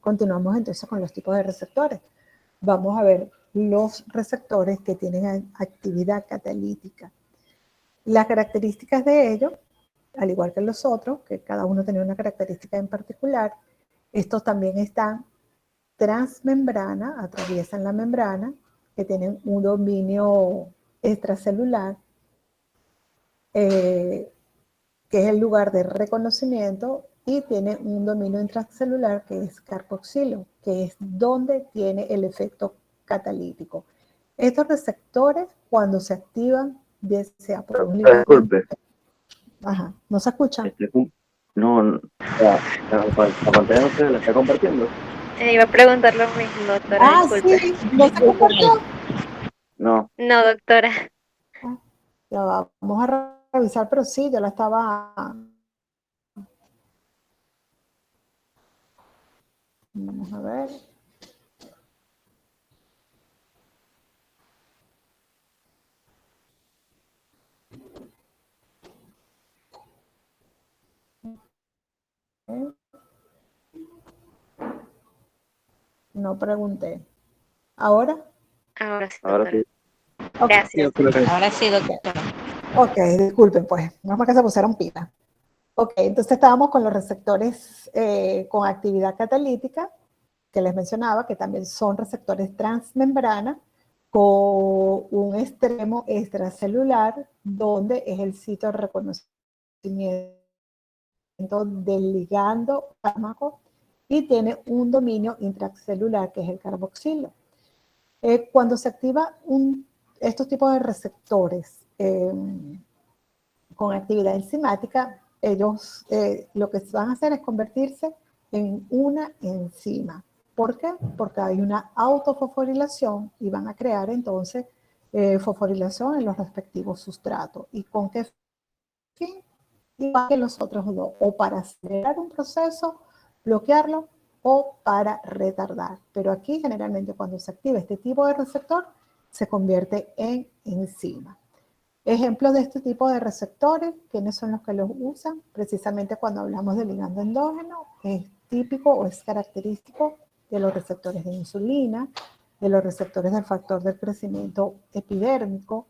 Continuamos entonces con los tipos de receptores. Vamos a ver los receptores que tienen actividad catalítica. Las características de ellos, al igual que los otros, que cada uno tenía una característica en particular, estos también están transmembrana, atraviesan la membrana, que tienen un dominio extracelular, que es el lugar de reconocimiento, y tiene un dominio intracelular que es carboxilo, que es donde tiene el efecto catalítico. Estos receptores, cuando se activan, ya sea por un ligando... Disculpe. Ajá, ¿no se escucha? No, la pantalla no se la está compartiendo. Iba a preguntar lo mismo, doctora, disculpe. Sí, ¿no se compartió? No. No, doctora. Ya vamos a revisar, pero sí, yo la estaba... Vamos a ver. No pregunté. ¿Ahora? Ahora sí, Ahora doctora. sí. Gracias. Ahora sí, doctora. Ok, disculpen, pues. No más que se pusieron pila. Ok, entonces estábamos con los receptores con actividad catalítica, que les mencionaba, que también son receptores transmembrana, con un extremo extracelular, donde es el sitio de reconocimiento del ligando fármaco, y tiene un dominio intracelular, que es el carboxilo. Cuando se activa estos tipos de receptores con actividad enzimática, ellos lo que van a hacer es convertirse en una enzima. ¿Por qué? Porque hay una autofosforilación y van a crear entonces fosforilación en los respectivos sustratos. ¿Y con qué fin? Igual que los otros dos, o para acelerar un proceso, bloquearlo, o para retardar. Pero aquí generalmente cuando se activa este tipo de receptor, se convierte en enzima. Ejemplos de este tipo de receptores, ¿quiénes son los que los usan? Precisamente cuando hablamos de ligando endógeno, es típico o es característico de los receptores de insulina, de los receptores del factor del crecimiento epidérmico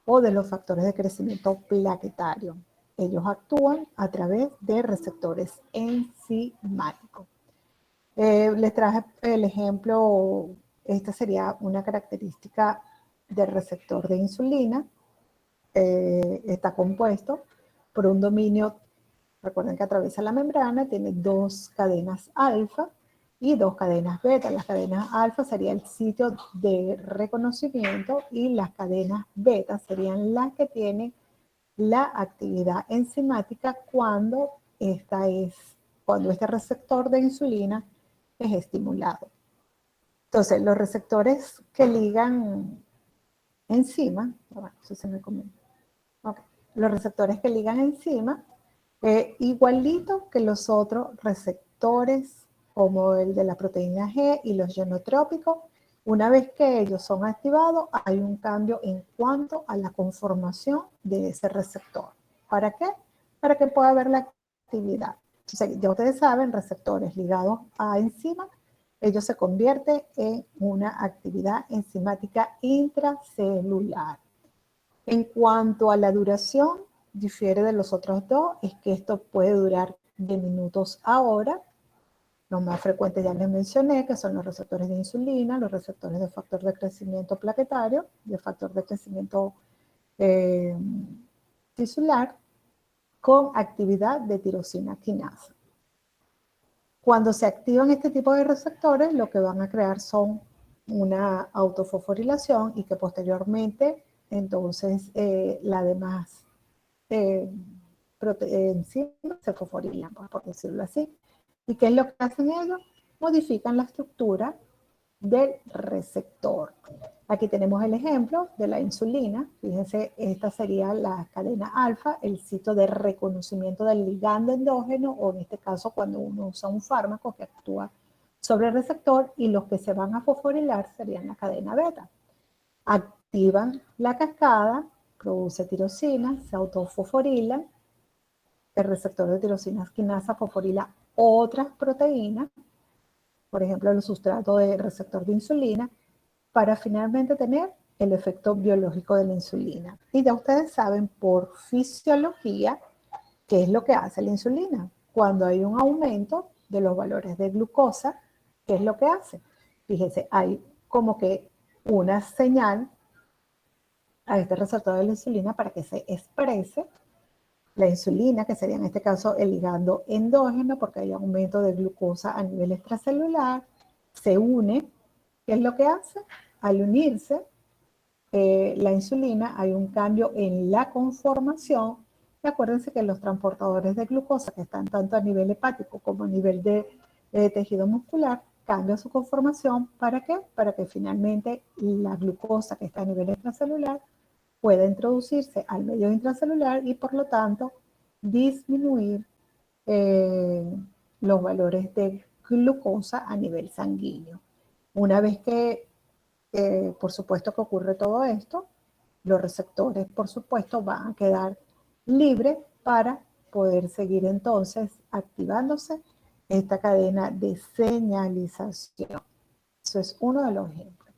o de los factores de crecimiento plaquetario. Ellos actúan a través de receptores enzimáticos. Les traje el ejemplo, esta sería una característica del receptor de insulina. Está compuesto por un dominio, recuerden que atraviesa la membrana, tiene dos cadenas alfa y dos cadenas beta. Las cadenas alfa sería el sitio de reconocimiento y las cadenas beta serían las que tienen la actividad enzimática cuando este receptor de insulina es estimulado. Entonces, los receptores que ligan enzima, bueno, eso se me comenta. Okay. Los receptores que ligan enzima, igualito que los otros receptores, como el de la proteína G y los genotrópicos, una vez que ellos son activados, hay un cambio en cuanto a la conformación de ese receptor. ¿Para qué? Para que pueda haber la actividad. Entonces, ya ustedes saben, receptores ligados a enzima, ellos se convierten en una actividad enzimática intracelular. En cuanto a la duración, difiere de los otros dos, es que esto puede durar de minutos a horas. Los más frecuentes ya les mencioné, que son los receptores de insulina, los receptores de factor de crecimiento plaquetario, de factor de crecimiento tisular, con actividad de tirosina quinasa. Cuando se activan este tipo de receptores, lo que van a crear son una autofosforilación y que posteriormente, entonces, las demás enzimas se fosforilan, por decirlo así. ¿Y qué es lo que hacen ellos? Modifican la estructura del receptor. Aquí tenemos el ejemplo de la insulina. Fíjense, esta sería la cadena alfa, el sitio de reconocimiento del ligando endógeno, o en este caso cuando uno usa un fármaco que actúa sobre el receptor, y los que se van a fosforilar serían la cadena beta. Activan la cascada, produce tirosina, se autofosforilan, el receptor de tirosina quinasa fosforila otras proteínas, por ejemplo, el sustrato de receptor de insulina, para finalmente tener el efecto biológico de la insulina. Y ya ustedes saben por fisiología qué es lo que hace la insulina. Cuando hay un aumento de los valores de glucosa, ¿qué es lo que hace? Fíjense, hay como que una señal a este receptor de la insulina para que se exprese la insulina, que sería en este caso el ligando endógeno, porque hay aumento de glucosa a nivel extracelular, se une. ¿Qué es lo que hace? Al unirse la insulina, hay un cambio en la conformación. Y acuérdense que los transportadores de glucosa, que están tanto a nivel hepático como a nivel de tejido muscular, cambian su conformación. ¿Para qué? Para que finalmente la glucosa que está a nivel extracelular pueda introducirse al medio intracelular y por lo tanto disminuir los valores de glucosa a nivel sanguíneo. Una vez que, por supuesto que ocurre todo esto, los receptores, por supuesto, van a quedar libres para poder seguir entonces activándose esta cadena de señalización. Eso es uno de los ejemplos.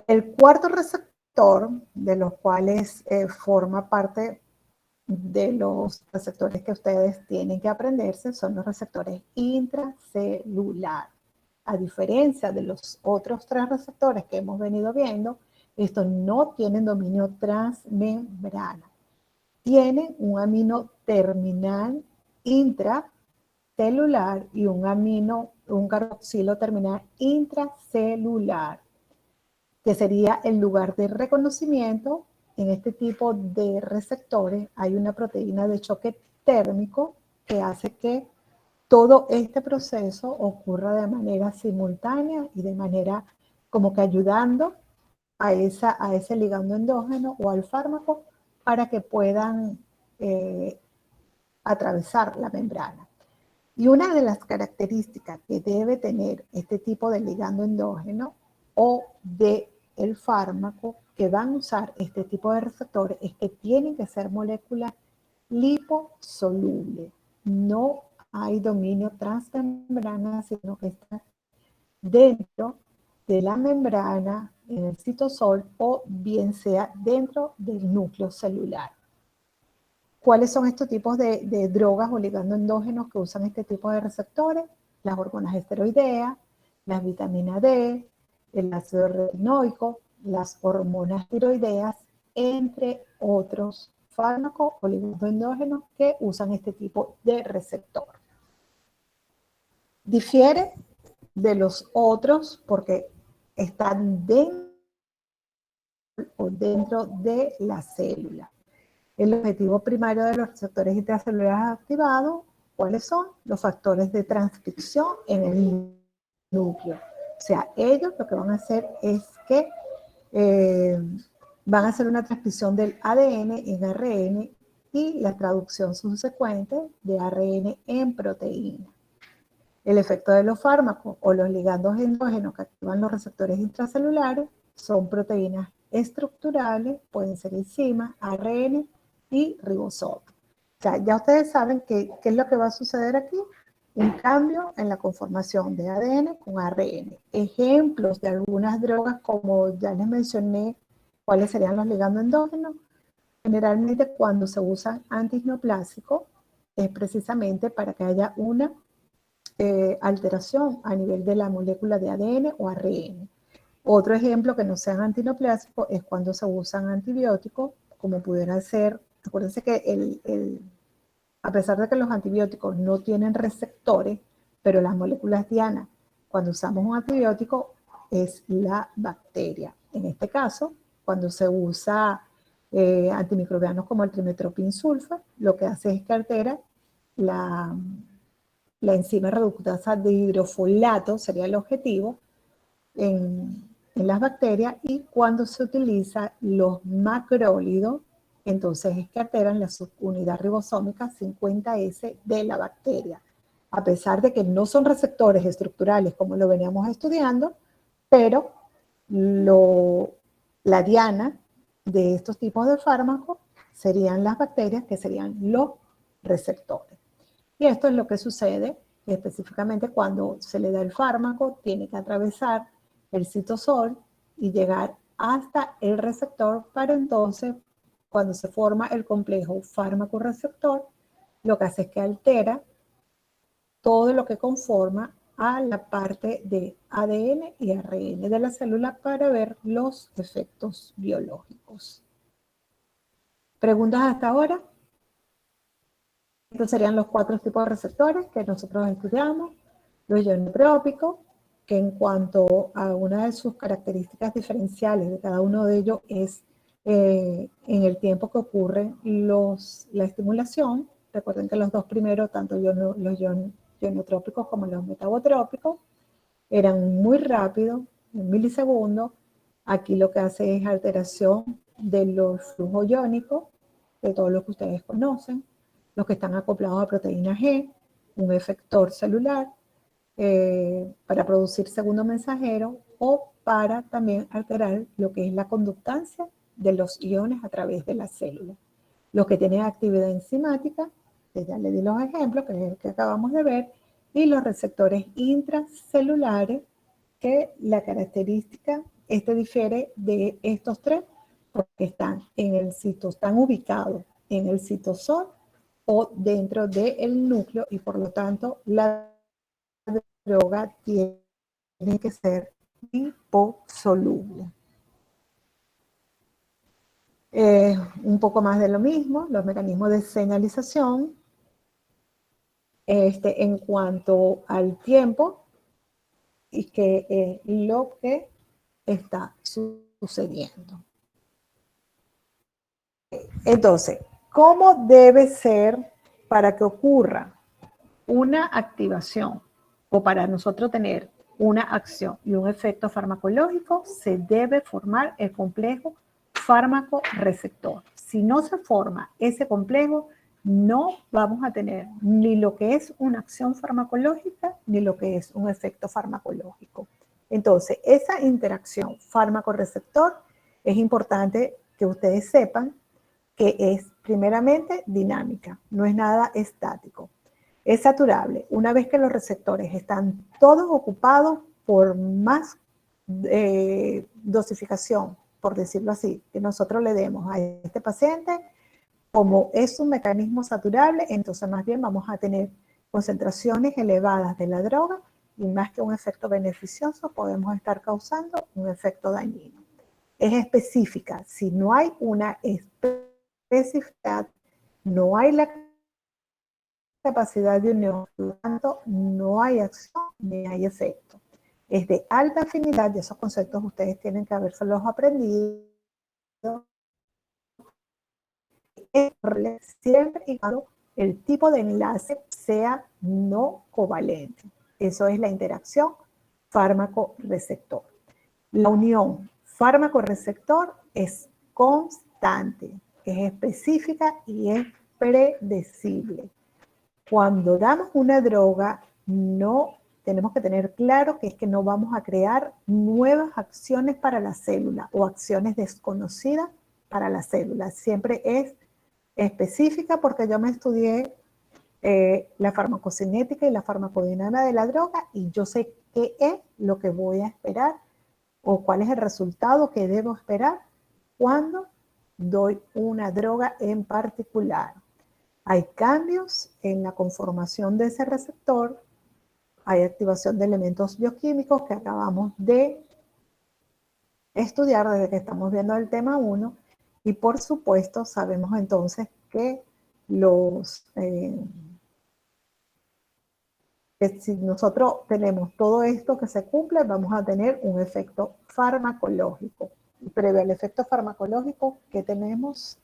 El cuarto receptor, de los cuales forma parte de los receptores que ustedes tienen que aprenderse, son los receptores intracelulares. A diferencia de los otros 3 receptores que hemos venido viendo, estos no tienen dominio transmembrana. Tienen un amino terminal intracelular y un carboxilo terminal intracelular, que sería el lugar de reconocimiento. En este tipo de receptores hay una proteína de choque térmico que hace que todo este proceso ocurra de manera simultánea y de manera como que ayudando a ese ligando endógeno o al fármaco para que puedan atravesar la membrana. Y una de las características que debe tener este tipo de ligando endógeno o de el fármaco que van a usar este tipo de receptores es que tienen que ser moléculas liposolubles. No hay dominio transmembrana, sino que está dentro de la membrana, en el citosol, o bien sea dentro del núcleo celular. ¿Cuáles son estos tipos de drogas o ligando endógenos que usan este tipo de receptores? Las hormonas esteroideas, las vitaminas D, el ácido retinoico, las hormonas tiroideas, entre otros fármacos o ligandos endógenos que usan este tipo de receptor. Difiere de los otros porque están dentro de la célula. El objetivo primario de los receptores intracelulares activados, ¿cuáles son? Los factores de transcripción en el núcleo. O sea, ellos lo que van a hacer es que van a hacer una transcripción del ADN en ARN y la traducción subsecuente de ARN en proteína. El efecto de los fármacos o los ligandos endógenos que activan los receptores intracelulares son proteínas estructurales, pueden ser enzimas, ARN y ribosomas. O sea, ya ustedes saben qué es lo que va a suceder aquí. Un cambio en la conformación de ADN con ARN. Ejemplos de algunas drogas, como ya les mencioné, cuáles serían los ligandos endógenos. Generalmente cuando se usan antineoplásicos es precisamente para que haya una alteración a nivel de la molécula de ADN o ARN. Otro ejemplo que no sean antineoplásicos es cuando se usan antibióticos, como pudiera ser, acuérdense que a pesar de que los antibióticos no tienen receptores, pero las moléculas diana, cuando usamos un antibiótico, es la bacteria. En este caso, cuando se usa antimicrobianos como el trimethoprim sulfa, lo que hace es que altera la enzima reductasa de hidrofolato, sería el objetivo, en las bacterias, y cuando se utiliza los macrólidos, entonces es que alteran la subunidad ribosómica 50S de la bacteria. A pesar de que no son receptores estructurales como lo veníamos estudiando, pero la diana de estos tipos de fármacos serían las bacterias, que serían los receptores. Y esto es lo que sucede Específicamente cuando se le da el fármaco, tiene que atravesar el citosol y llegar hasta el receptor para entonces, cuando se forma el complejo fármaco-receptor, lo que hace es que altera todo lo que conforma a la parte de ADN y ARN de la célula para ver los efectos biológicos. ¿Preguntas hasta ahora? Estos serían los 4 tipos de receptores que nosotros estudiamos. Los ionotrópicos, que en cuanto a una de sus características diferenciales de cada uno de ellos es en el tiempo que ocurre la estimulación. Recuerden que los dos primeros, tanto los ionotrópicos como los metabotrópicos, eran muy rápidos, en milisegundos. Aquí lo que hace es alteración de los flujos iónicos, de todos los que ustedes conocen, los que están acoplados a proteína G, un efector celular, para producir segundo mensajero o para también alterar lo que es la conductancia de los iones a través de la célula. Los que tienen actividad enzimática, que ya le di los ejemplos, que es el que acabamos de ver, y los receptores intracelulares, que la característica, difiere de estos 3, porque están ubicados en el citosol o dentro del núcleo, y por lo tanto la droga tiene que ser liposoluble. Un poco más de lo mismo, los mecanismos de señalización. En cuanto al tiempo, y que es lo que está sucediendo. Entonces, ¿cómo debe ser para que ocurra una activación o para nosotros tener una acción y un efecto farmacológico? Se debe formar el complejo fármaco-receptor. Si no se forma ese complejo, no vamos a tener ni lo que es una acción farmacológica ni lo que es un efecto farmacológico. Entonces, esa interacción fármaco-receptor es importante que ustedes sepan que es primeramente dinámica, no es nada estático. Es saturable. Una vez que los receptores están todos ocupados, por más dosificación, por decirlo así, que nosotros le demos a este paciente, como es un mecanismo saturable, entonces más bien vamos a tener concentraciones elevadas de la droga y más que un efecto beneficioso podemos estar causando un efecto dañino. Es específica. Si no hay una especificidad, no hay la capacidad de unión, por lo tanto no hay acción ni hay efecto. Es de alta afinidad y esos conceptos ustedes tienen que habérselos aprendido siempre y cuando el tipo de enlace sea no covalente. Eso es la interacción fármaco-receptor. La unión fármaco-receptor es constante, es específica y es predecible. Cuando damos una droga, no tenemos que tener claro que es que no vamos a crear nuevas acciones para la célula o acciones desconocidas para la célula. Siempre es específica porque yo me estudié la farmacocinética y la farmacodinámica de la droga y yo sé qué es lo que voy a esperar o cuál es el resultado que debo esperar cuando doy una droga en particular. Hay cambios en la conformación de ese receptor, hay activación de elementos bioquímicos que acabamos de estudiar desde que estamos viendo el tema 1 y por supuesto sabemos entonces que que si nosotros tenemos todo esto que se cumple, vamos a tener un efecto farmacológico. Y previo al efecto farmacológico, ¿qué tenemos?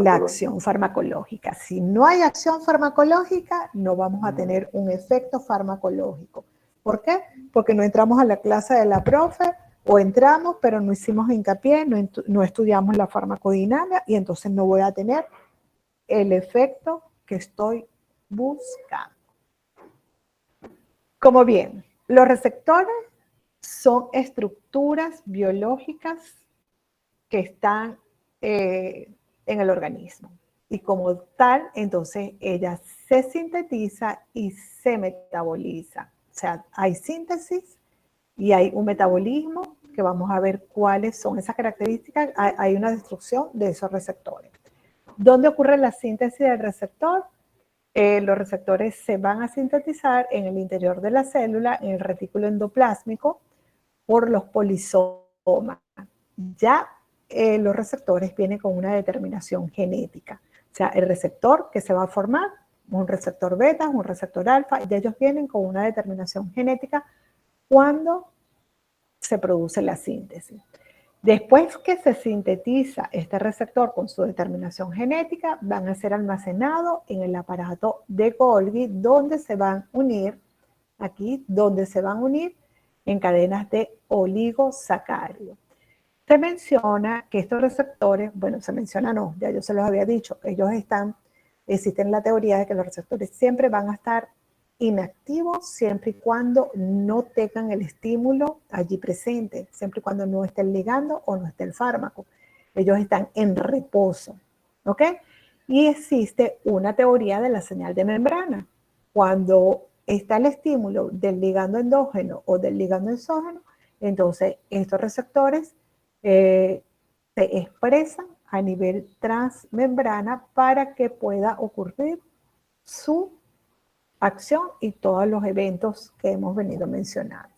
La acción farmacológica. Si no hay acción farmacológica, no vamos a tener un efecto farmacológico. ¿Por qué? Porque no entramos a la clase de la profe, o entramos, pero no hicimos hincapié, no estudiamos la farmacodinámica y entonces no voy a tener el efecto que estoy buscando. Como bien, los receptores son estructuras biológicas que están en el organismo. Y como tal, entonces ella se sintetiza y se metaboliza. O sea, hay síntesis y hay un metabolismo que vamos a ver cuáles son esas características. Hay una destrucción de esos receptores. ¿Dónde ocurre la síntesis del receptor? Los receptores se van a sintetizar en el interior de la célula, en el retículo endoplásmico, por los polisomas. Ya los receptores vienen con una determinación genética. O sea, el receptor que se va a formar, un receptor beta, un receptor alfa, y ellos vienen con una determinación genética cuando se produce la síntesis. Después que se sintetiza este receptor con su determinación genética, van a ser almacenados en el aparato de Golgi, donde se van a unir, aquí, donde se van a unir en cadenas de oligosacáridos. Se menciona que estos receptores, bueno, se menciona no, ya yo se los había dicho, ellos existen la teoría de que los receptores siempre van a estar inactivos siempre y cuando no tengan el estímulo allí presente, siempre y cuando no esté el ligando o no esté el fármaco. Ellos están en reposo, ¿ok? Y existe una teoría de la señal de membrana. Cuando está el estímulo del ligando endógeno o del ligando exógeno, entonces estos receptores se expresan a nivel transmembrana para que pueda ocurrir su acción y todos los eventos que hemos venido mencionando.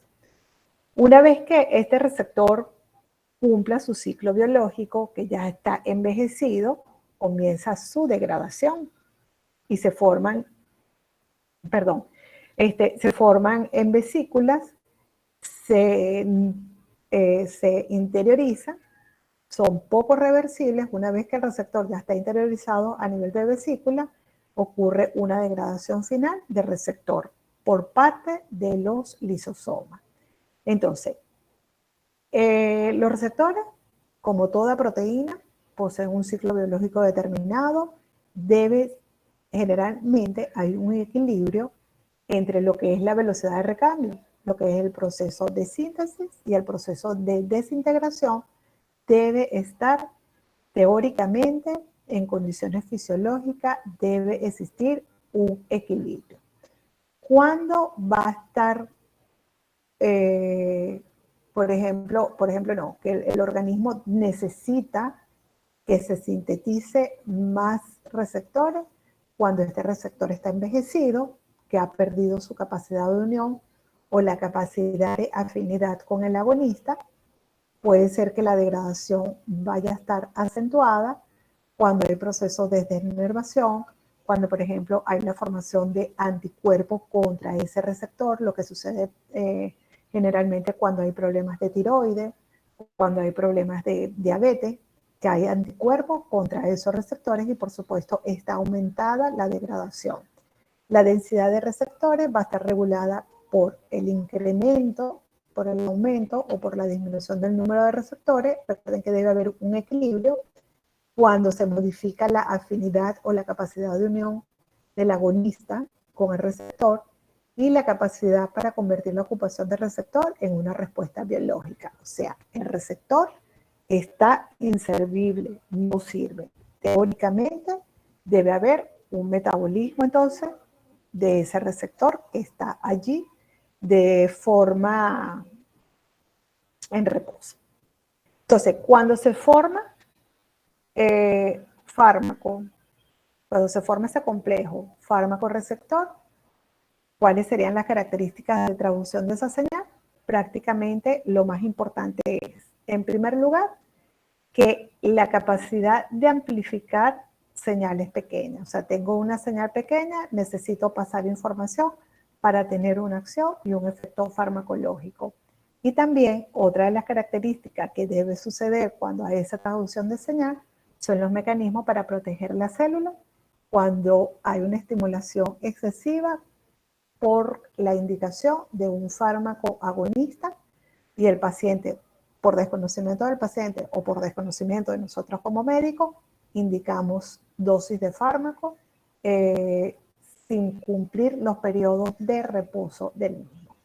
Una vez que este receptor cumpla su ciclo biológico, que ya está envejecido, comienza su degradación y se forman en vesículas, se interiorizan, son poco reversibles. Una vez que el receptor ya está interiorizado a nivel de vesícula, ocurre una degradación final del receptor por parte de los lisosomas. Entonces, los receptores, como toda proteína, poseen un ciclo biológico determinado. Generalmente hay un equilibrio entre lo que es la velocidad de recambio, lo que es el proceso de síntesis y el proceso de desintegración. Debe estar teóricamente en condiciones fisiológicas, debe existir un equilibrio. ¿Cuándo va a estar, por ejemplo, no, que el organismo necesita que se sintetice más receptores? Cuando este receptor está envejecido, que ha perdido su capacidad de unión o la capacidad de afinidad con el agonista. Puede ser que la degradación vaya a estar acentuada cuando hay procesos de denervación, cuando, por ejemplo, hay la formación de anticuerpos contra ese receptor, lo que sucede generalmente cuando hay problemas de tiroides, cuando hay problemas de diabetes, que hay anticuerpos contra esos receptores y, por supuesto, está aumentada la degradación. La densidad de receptores va a estar regulada por el incremento, por el aumento o por la disminución del número de receptores. Recuerden que debe haber un equilibrio cuando se modifica la afinidad o la capacidad de unión del agonista con el receptor y la capacidad para convertir la ocupación del receptor en una respuesta biológica. O sea, el receptor está inservible, no sirve. Teóricamente debe haber un metabolismo entonces de ese receptor que está allí de forma en reposo. Entonces, cuando se forma fármaco, cuando se forma ese complejo fármaco-receptor, ¿cuáles serían las características de traducción de esa señal? Prácticamente lo más importante es, en primer lugar, que la capacidad de amplificar señales pequeñas. O sea, tengo una señal pequeña, necesito pasar información para tener una acción y un efecto farmacológico. Y también otra de las características que debe suceder cuando hay esa traducción de señal son los mecanismos para proteger la célula cuando hay una estimulación excesiva por la indicación de un fármaco agonista y el paciente, por desconocimiento del paciente o por desconocimiento de nosotros como médicos, indicamos dosis de fármaco sin cumplir los periodos de reposo del mismo.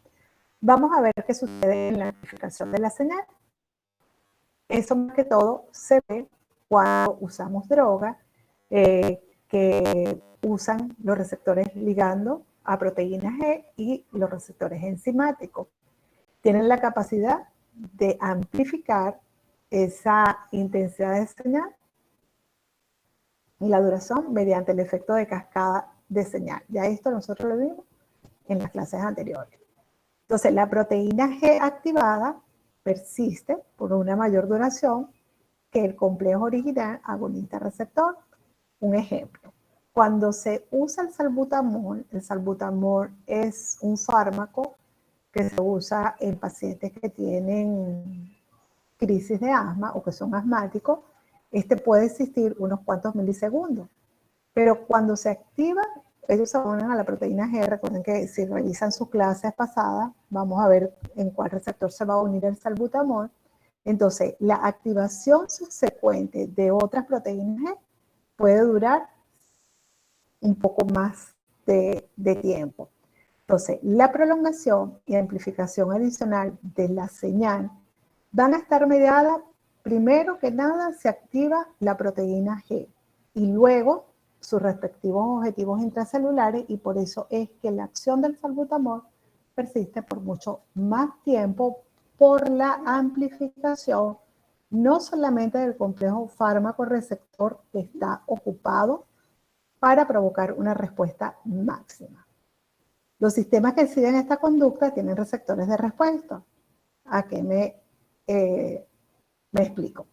Vamos a ver qué sucede en la amplificación de la señal. Eso más que todo se ve cuando usamos droga, que usan los receptores ligando a proteína G y los receptores enzimáticos. Tienen la capacidad de amplificar esa intensidad de señal y la duración mediante el efecto de cascada de señal. Ya esto nosotros lo vimos en las clases anteriores. Entonces, la proteína G activada persiste por una mayor duración que el complejo original agonista-receptor. Un ejemplo, cuando se usa el salbutamol es un fármaco que se usa en pacientes que tienen crisis de asma o que son asmáticos. Este puede existir unos cuantos milisegundos, pero cuando se activa, ellos se unen a la proteína G. Recuerden que si revisan sus clases pasadas, vamos a ver en cuál receptor se va a unir el salbutamol. Entonces, la activación subsecuente de otras proteínas G puede durar un poco más de tiempo. Entonces, la prolongación y amplificación adicional de la señal van a estar mediadas, primero que nada, se activa la proteína G y luego sus respectivos objetivos intracelulares, y por eso es que la acción del salbutamol persiste por mucho más tiempo por la amplificación no solamente del complejo fármaco-receptor que está ocupado para provocar una respuesta máxima. Los sistemas que siguen esta conducta tienen receptores de respuesta. ¿A qué me explico?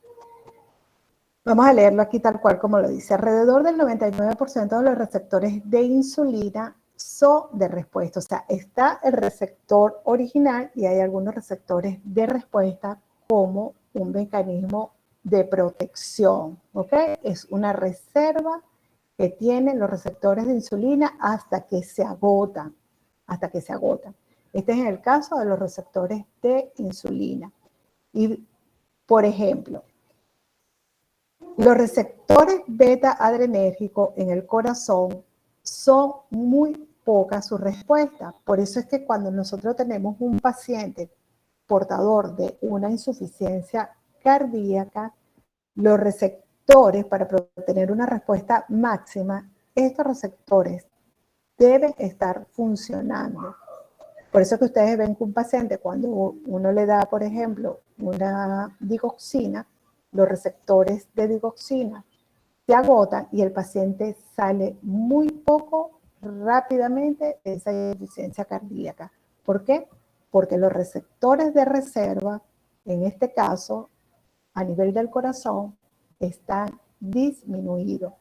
Vamos a leerlo aquí tal cual como lo dice. Alrededor del 99% de los receptores de insulina son de respuesta. O sea, está el receptor original y hay algunos receptores de respuesta como un mecanismo de protección. ¿Ok? Es una reserva que tienen los receptores de insulina hasta que se agotan. Hasta que se agotan. Este es el caso de los receptores de insulina. Y, por ejemplo, los receptores beta adrenérgicos en el corazón son muy pocas sus respuestas. Por eso es que cuando nosotros tenemos un paciente portador de una insuficiencia cardíaca, los receptores, para tener una respuesta máxima, estos receptores deben estar funcionando. Por eso que ustedes ven que un paciente, cuando uno le da, por ejemplo, una digoxina, los receptores de digoxina se agotan y el paciente sale muy poco rápidamente de esa insuficiencia cardíaca. ¿Por qué? Porque los receptores de reserva, en este caso, a nivel del corazón, están disminuidos.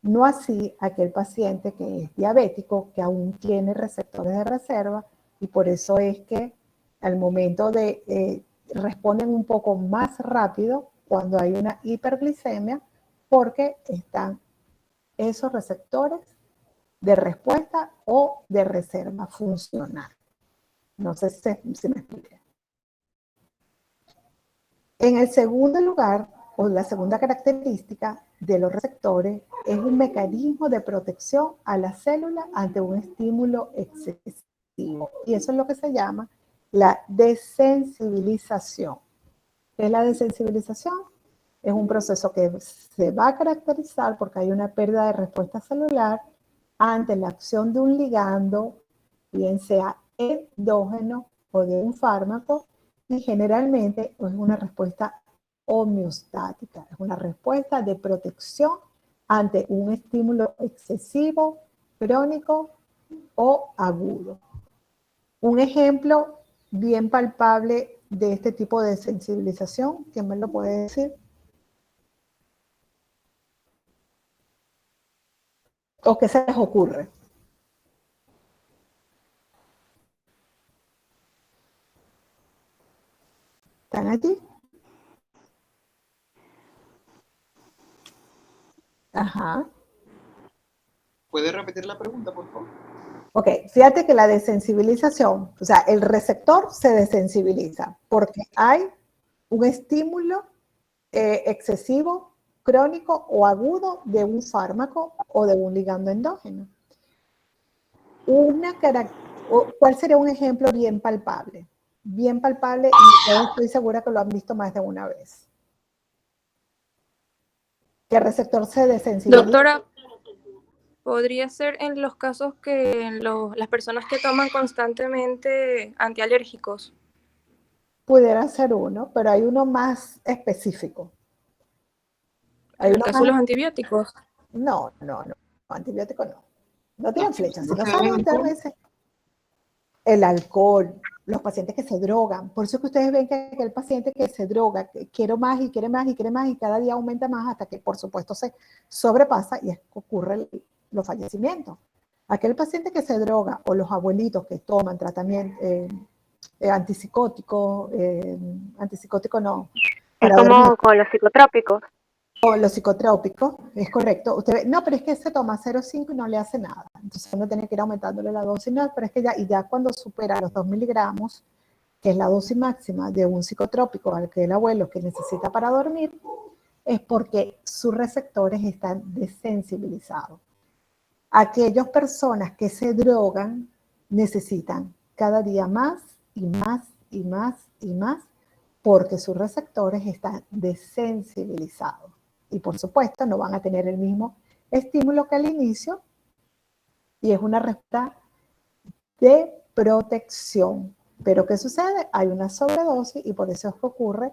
No así aquel paciente que es diabético, que aún tiene receptores de reserva, y por eso es que al momento de responden un poco más rápido cuando hay una hiperglicemia, porque están esos receptores de respuesta o de reserva funcional. No sé si me expliqué. En el segundo lugar, o la segunda característica de los receptores, es un mecanismo de protección a la célula ante un estímulo excesivo. Y eso es lo que se llama la desensibilización. ¿Qué es la desensibilización? Es un proceso que se va a caracterizar porque hay una pérdida de respuesta celular ante la acción de un ligando, bien sea endógeno o de un fármaco, y generalmente es una respuesta homeostática, es una respuesta de protección ante un estímulo excesivo, crónico o agudo. Un ejemplo bien palpable de este tipo de sensibilización, ¿quién me lo puede decir? ¿O qué se les ocurre? ¿Están allí? Ajá. ¿Puede repetir la pregunta, por favor? Ok, fíjate que la desensibilización, o sea, el receptor se desensibiliza porque hay un estímulo excesivo, crónico o agudo de un fármaco o de un ligando endógeno. ¿Cuál sería un ejemplo bien palpable? Bien palpable, y yo estoy segura que lo han visto más de una vez. que el receptor se desensibiliza. Doctora, ¿podría ser en los casos que las personas que toman constantemente antialérgicos? Pudiera ser uno, pero hay uno más específico. ¿En el caso de los antibióticos? No, antibiótico no. No tienen flechas. Si no ¿No saben, saben usted me dice. El alcohol, los pacientes que se drogan. Por eso que ustedes ven que aquel paciente que se droga, que quiere más y quiere más y quiere más y cada día aumenta más hasta que por supuesto se sobrepasa y ocurre los fallecimientos. Aquel paciente que se droga o los abuelitos que toman tratamiento antipsicótico no. Es como con los psicotrópicos. O los psicotrópicos, es correcto. Usted ve, no, pero es que se toma 0,5 y no le hace nada. Entonces uno tiene que ir aumentándole la dosis. No, pero es que ya cuando supera los 2 miligramos, que es la dosis máxima de un psicotrópico al que el abuelo que necesita para dormir, es porque sus receptores están desensibilizados. Aquellas personas que se drogan necesitan cada día más y más y más y más porque sus receptores están desensibilizados. Y por supuesto no van a tener el mismo estímulo que al inicio y es una respuesta de protección. Pero ¿qué sucede? Hay una sobredosis y por eso es que ocurre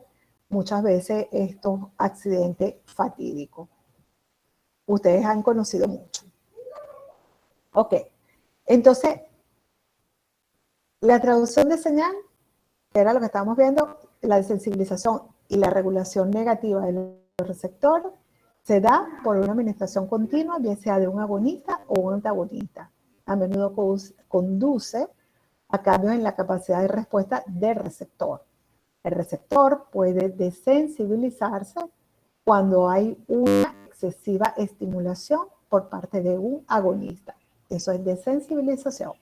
muchas veces estos accidentes fatídicos. Ustedes han conocido mucho. Ok, entonces la traducción de señal, que era lo que estábamos viendo, la desensibilización y la regulación negativa de los receptores se da por una administración continua, bien sea de un agonista o un antagonista. A menudo conduce a cambios en la capacidad de respuesta del receptor. El receptor puede desensibilizarse cuando hay una excesiva estimulación por parte de un agonista. Eso es desensibilización.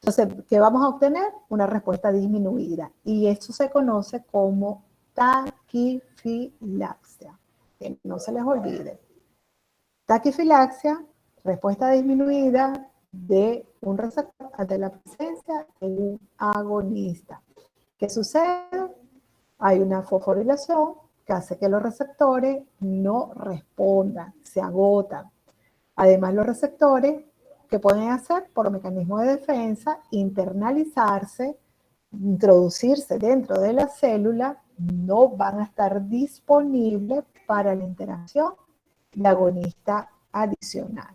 Entonces, ¿qué vamos a obtener? Una respuesta disminuida. Y esto se conoce como taquifilaxia. Que no se les olvide. Taquifilaxia, respuesta disminuida de un receptor ante la presencia de un agonista. ¿Qué sucede? Hay una fosforilación que hace que los receptores no respondan, se agotan. Además, los receptores, ¿qué pueden hacer? Por mecanismo de defensa, internalizarse, introducirse dentro de la célula, no van a estar disponibles para la interacción de agonista adicional.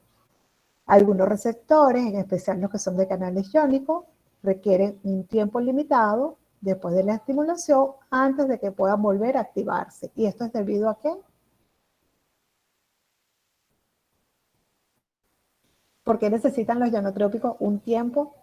Algunos receptores, en especial los que son de canales iónicos, requieren un tiempo limitado después de la estimulación antes de que puedan volver a activarse. ¿Y esto es debido a qué? ¿Por qué necesitan los ionotrópicos un tiempo?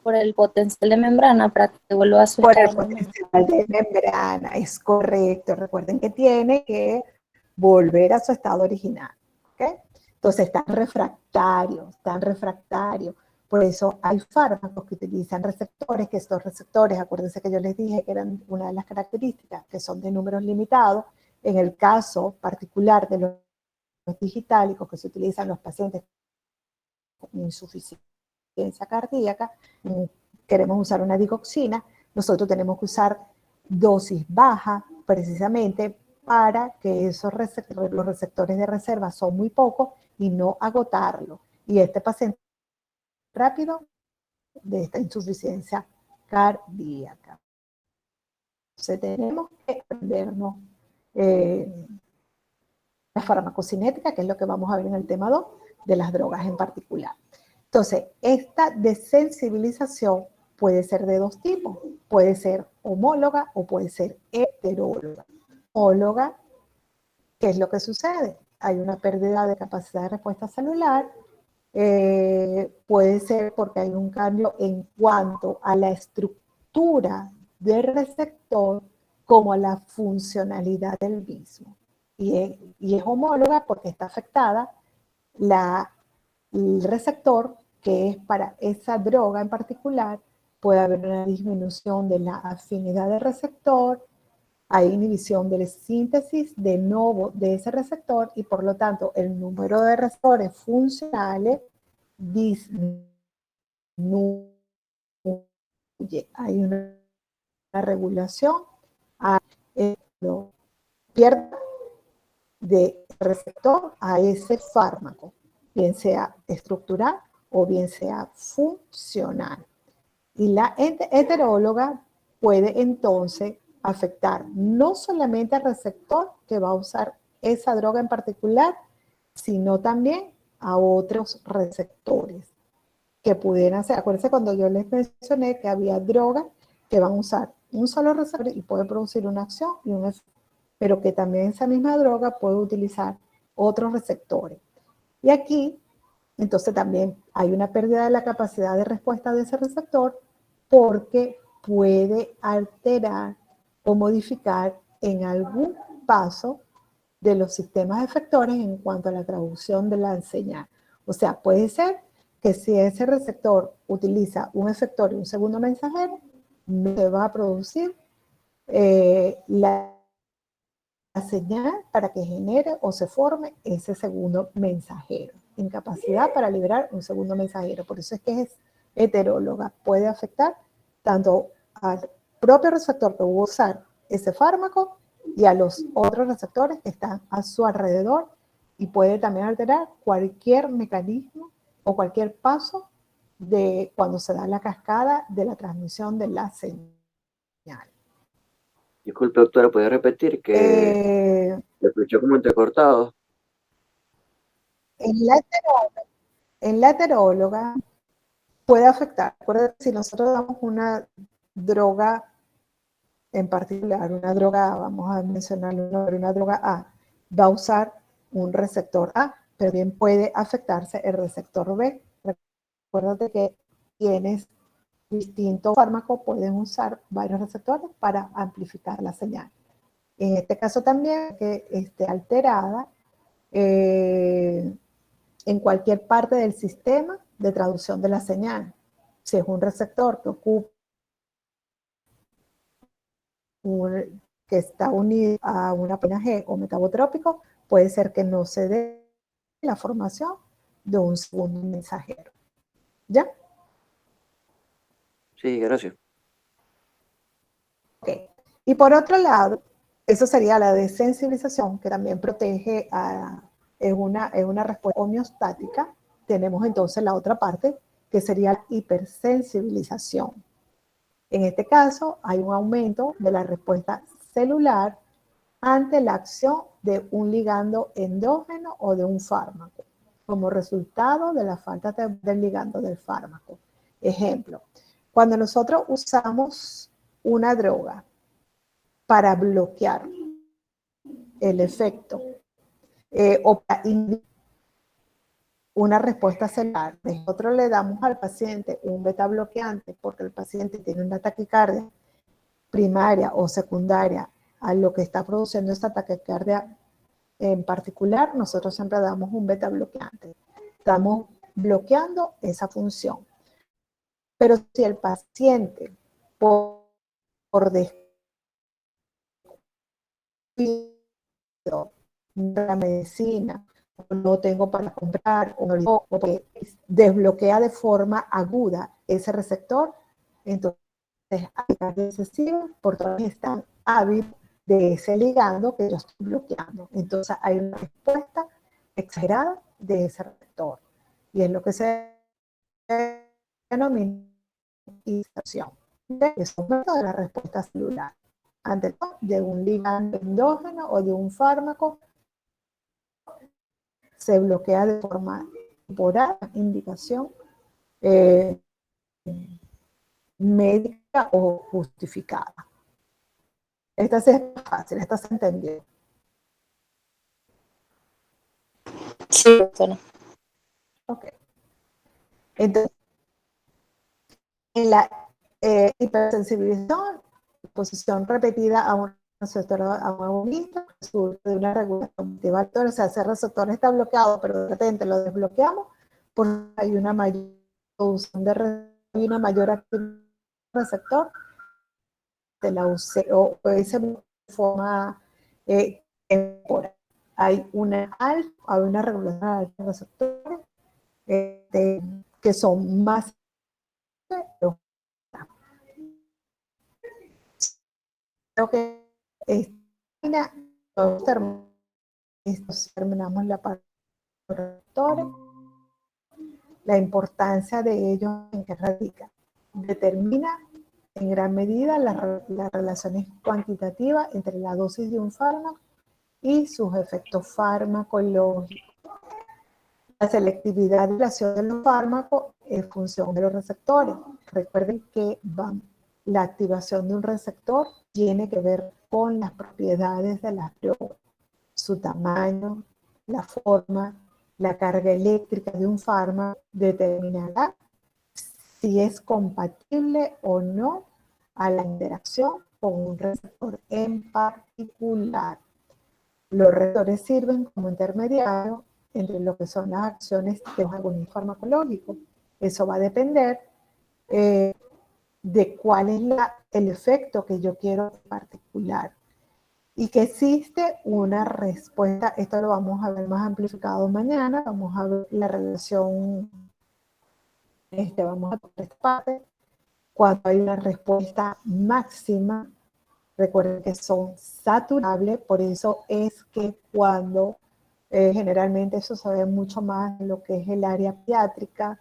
Por el potencial de membrana para que vuelva a su Por el estado potencial de membrana, es correcto. Recuerden que tiene que volver a su estado original. ¿Okay? Entonces están refractarios. Por eso hay fármacos que utilizan receptores, que estos receptores, acuérdense que yo les dije que eran una de las características, que son de números limitados. En el caso particular de los digitálicos que se utilizan en los pacientes con insuficiencia cardíaca, queremos usar una digoxina, nosotros tenemos que usar dosis baja precisamente para que los receptores de reserva son muy pocos y no agotarlo. Y este paciente rápido de esta insuficiencia cardíaca. Entonces tenemos que aprendernos la farmacocinética, que es lo que vamos a ver en el tema 2, de las drogas en particular. Entonces, esta desensibilización puede ser de dos tipos. Puede ser homóloga o puede ser heteróloga. Homóloga, ¿qué es lo que sucede? Hay una pérdida de capacidad de respuesta celular. Puede ser porque hay un cambio en cuanto a la estructura del receptor como a la funcionalidad del mismo. Y es homóloga porque está afectada el receptor, que es para esa droga en particular. Puede haber una disminución de la afinidad del receptor, hay inhibición de la síntesis de novo de ese receptor y por lo tanto el número de receptores funcionales disminuye. hay una regulación a pierde de receptor a ese fármaco, bien sea estructural o bien sea funcional. Y la heteróloga puede entonces afectar no solamente al receptor que va a usar esa droga en particular, sino también a otros receptores que pudieran ser. Acuérdense cuando yo les mencioné que había drogas que van a usar un solo receptor y puede producir una acción y un efecto, pero que también esa misma droga puede utilizar otros receptores. Y aquí, entonces también hay una pérdida de la capacidad de respuesta de ese receptor porque puede alterar o modificar en algún paso de los sistemas efectores en cuanto a la traducción de la señal. O sea, puede ser que si ese receptor utiliza un efector y un segundo mensajero, no se va a producir la señal para que genere o se forme ese segundo mensajero. Incapacidad para liberar un segundo mensajero. Por eso es que es heteróloga. Puede afectar tanto al propio receptor que va a usar ese fármaco y a los otros receptores que están a su alrededor, y puede también alterar cualquier mecanismo o cualquier paso de cuando se da la cascada de la transmisión de la señal. Disculpe, doctora, ¿puede repetir que le escuché como entrecortado? En la heteróloga puede afectar. Recuerda, si nosotros damos una droga en particular, una droga A, vamos a mencionar una droga A, va a usar un receptor A, pero bien puede afectarse el receptor B. Recuerda que quienes distintos fármacos pueden usar varios receptores para amplificar la señal. En este caso también que esté alterada en cualquier parte del sistema de traducción de la señal. Si es un receptor que ocupa que está unido a una proteína G o metabotrópico, puede ser que no se dé la formación de un segundo mensajero. ¿Ya? Sí, gracias. Ok. Y por otro lado, eso sería la desensibilización, que también protege es una respuesta homeostática. Tenemos entonces la otra parte, que sería la hipersensibilización. En este caso, hay un aumento de la respuesta celular ante la acción de un ligando endógeno o de un fármaco, como resultado de la falta del ligando del fármaco. Ejemplo, cuando nosotros usamos una droga para bloquear el efecto o para inhibir una respuesta celular, nosotros le damos al paciente un beta bloqueante porque el paciente tiene una taquicardia primaria o secundaria a lo que está produciendo esta taquicardia en particular, nosotros siempre damos un beta bloqueante. Estamos bloqueando esa función. Pero si el paciente por descuido la medicina, no tengo para comprar, o porque desbloquea de forma aguda ese receptor, entonces hay carga excesiva porque están hábiles de ese ligando que yo estoy bloqueando. Entonces hay una respuesta exagerada de ese receptor. Y es lo que se denomina inhibición. Es un método de la respuesta celular ante todo de un ligando endógeno o de un fármaco. Se bloquea de forma temporal, indicación médica o justificada. Esta sí es fácil, esta se entendió. Sí, doctora. Ok. Entonces, en la hipersensibilización, exposición repetida a un receptor agonista, resulta de una regulación motivatora, o sea, ese receptor está bloqueado, pero de repente lo desbloqueamos porque hay una mayor producción hay una mayor actividad del receptor de la o esa forma temporal. Hay una regulación de receptores que son más. Creo que terminamos la parte de los receptores. La importancia de ellos en qué radica. Determina en gran medida las relaciones cuantitativas entre la dosis de un fármaco y sus efectos farmacológicos. La selectividad de la acción de los fármacos es función de los receptores. Recuerden que la activación de un receptor tiene que ver con las propiedades de las drogas, su tamaño, la forma, la carga eléctrica de un fármaco determinará si es compatible o no a la interacción con un receptor en particular. Los receptores sirven como intermediarios entre lo que son las acciones de los agonistas farmacológicos. Eso va a depender de cuál es el efecto que yo quiero en particular. Y que existe una respuesta, esto lo vamos a ver más amplificado mañana, vamos a ver la relación, vamos a ver esta parte, cuando hay una respuesta máxima, recuerden que son saturables, por eso es que cuando generalmente eso se ve mucho más en lo que es el área pediátrica,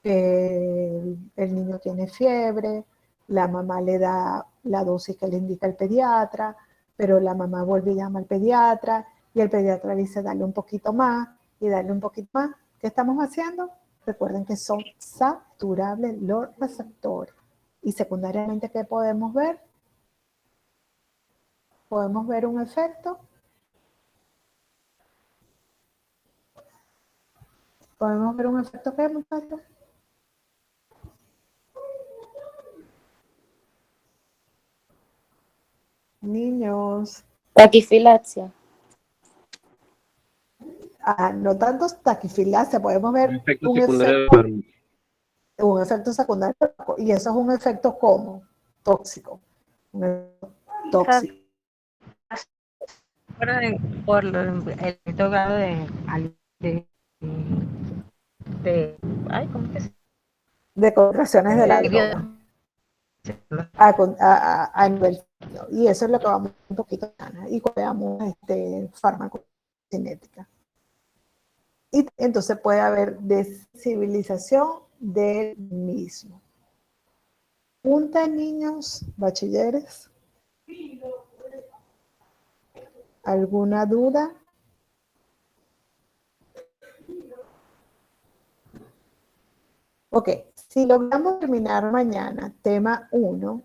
el niño tiene fiebre, la mamá le da la dosis que le indica el pediatra, pero la mamá vuelve y llama al pediatra y el pediatra dice darle un poquito más y darle un poquito más. ¿Qué estamos haciendo? Recuerden que son saturables los receptores. Y secundariamente, ¿qué podemos ver? Podemos ver un efecto. ¿Podemos ver un efecto qué, muchachos? Niños. Taquifilaxia. No tanto taquifilaxia, podemos ver Un efecto secundario del fármaco. Un efecto secundario, y eso es un efecto como tóxico. Un efecto tóxico. Por el efecto grado ¿cómo que se? De contracciones de la droga. A nivel, y eso es lo que vamos un poquito y veamos farmacocinética. Y entonces puede haber desensibilización del mismo. Punta, niños, bachilleres. ¿Alguna duda? Ok, si logramos terminar mañana tema 1,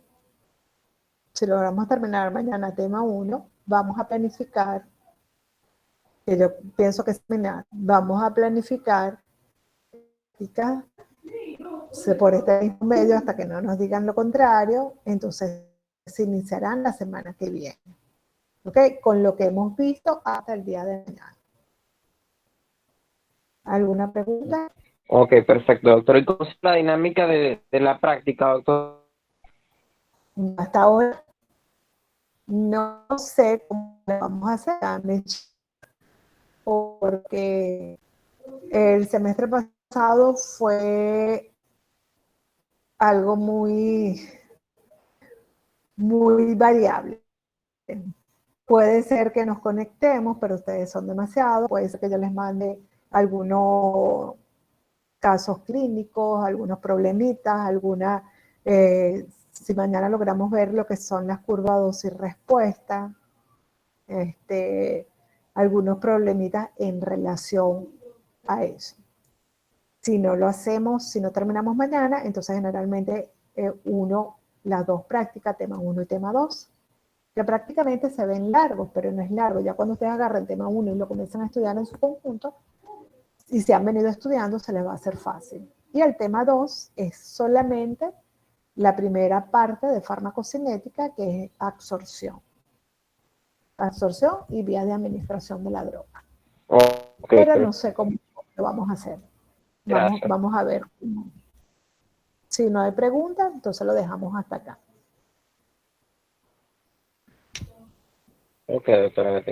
vamos a planificar, que yo pienso que es terminar, vamos a planificar por este mismo medio hasta que no nos digan lo contrario, entonces se iniciarán la semana que viene. ¿Ok? Con lo que hemos visto hasta el día de mañana. ¿Alguna pregunta? Ok, perfecto, doctor. ¿Y cómo es la dinámica de la práctica, doctor? Hasta ahora no sé cómo lo vamos a hacer, porque el semestre pasado fue algo muy variable. Puede ser que nos conectemos, pero ustedes son demasiados. Puede ser que yo les mande algunos casos clínicos, algunos problemitas, si mañana logramos ver lo que son las curvas dosis-respuesta, algunos problemitas en relación a eso. Si no lo hacemos, si no terminamos mañana, entonces generalmente las dos prácticas, tema 1 y tema 2, que prácticamente se ven largos, pero no es largo. Ya cuando ustedes agarren tema 1 y lo comienzan a estudiar en su conjunto, y si han venido estudiando, se les va a hacer fácil. Y el tema 2 es solamente la primera parte de farmacocinética, que es absorción. Absorción y vía de administración de la droga. Okay, pero no sé cómo lo vamos a hacer. Vamos a ver. Si no hay preguntas, entonces lo dejamos hasta acá. Ok, doctora.